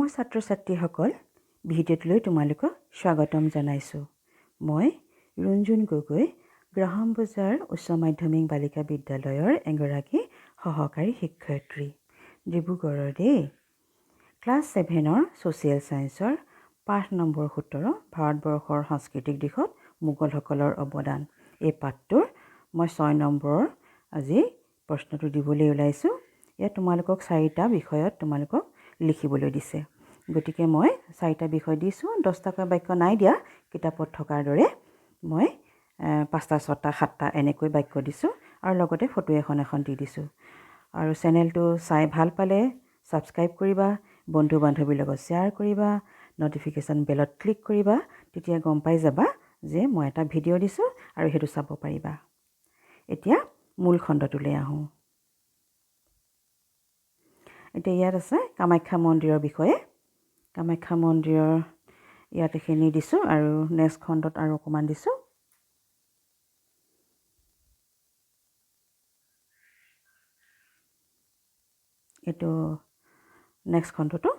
মৰমৰ ছাত্ৰ-ছাত্ৰীসকল, ভিডিঅ'টোলৈ তোমালোকক স্বাগতম জনাইছোঁ। মই ৰুণজুন গগৈ, গ্ৰাহাম বজাৰ উচ্চ মাধ্যমিক বালিকা বিদ্যালয়ৰ এগৰাকী সহকাৰী শিক্ষয়িত্ৰী, ডিব্ৰুগড়ৰ দেই। ক্লাছ 7ৰ ছ'চিয়েল ছায়েন্সৰ পাঠ নম্বৰ 17 ভাৰতবৰ্ষৰ সাংস্কৃতিক দিশত মোগলসকলৰ অৱদান। এই পাঠটোৰ মই 6 নম্বৰৰ আজি প্ৰশ্নটো দিবলৈ ওলাইছোঁ। ইয়াত তোমালোকক 4টা বিষয়ত তোমালোকক লিখিবলৈ দিছে। গতিকে মই 4টা বিষয় দিছোঁ, 10টাকৈ বাক্য নাই দিয়া কিতাপত থকাৰ দৰে। মই 5টা 6টা 7টা এনেকৈ বাক্য দিছোঁ আৰু লগতে ফটো এখন দি দিছোঁ। আৰু চেনেলটো চাই ভাল পালে ছাবস্ক্ৰাইব কৰিবা, বন্ধু বান্ধৱীৰ লগত শ্বেয়াৰ কৰিবা, ন'টিফিকেশ্যন বেলত ক্লিক কৰিবা, তেতিয়া গম পাই যাবা যে মই এটা ভিডিঅ' দিছোঁ আৰু সেইটো চাব পাৰিবা। এতিয়া মূল খণ্ডটোলৈ আহোঁ। এতিয়া ইয়াত আছে কামাখ্যা মন্দিৰৰ বিষয়ে। কামাখ্যা মন্দিৰৰ ইয়াত এইখিনি দিছোঁ আৰু নেক্সট খণ্ডত আৰু অকণমান দিছোঁ। এইটো নেক্সট খণ্ডটো।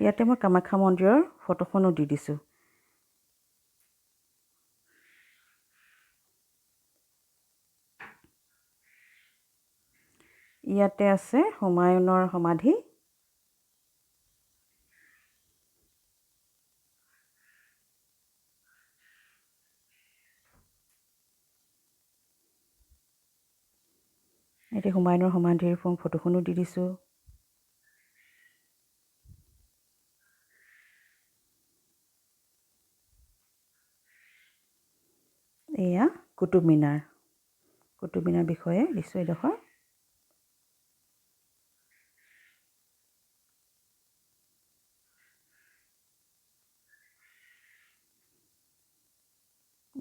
ইয়াতে মই কামাখ্যা মন্দিৰৰ ফটোখনো দি দিছোঁ। ইয়াতে আছে হুমায়ুনৰ সমাধি। এতিয়া হুমায়ুনৰ সমাধিৰ ফটোখনো দি দিছোঁ। এয়া কুতুব মিনাৰ। কুতুব মিনাৰ বিষয়ে দিছোঁ এডোখৰ।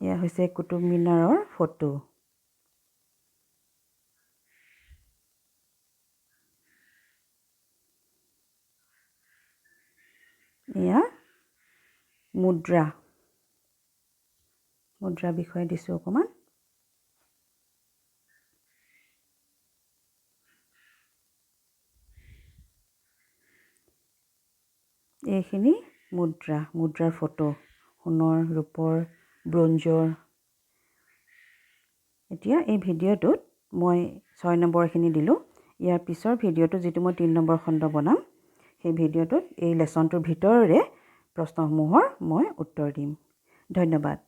এয়া হৈছে কুতুব মিনাৰৰ ফটো। এয়া মুদ্ৰা বিষয়ে দিছোঁ অকণমান। এইখিনি মুদ্ৰাৰ ফটো, সোণৰ, ৰূপৰ, ব্ৰঞ্জৰ। এতিয়া এই ভিডিঅ'টোত মই 6 নম্বৰখিনি দিলোঁ। ইয়াৰ পিছৰ ভিডিঅ'টো যিটো মই 3 নম্বৰ খণ্ড বনাম, সেই ভিডিঅ'টোত এই লেচনটোৰ ভিতৰৰে প্ৰশ্নসমূহৰ মই উত্তৰ দিম। ধন্যবাদ।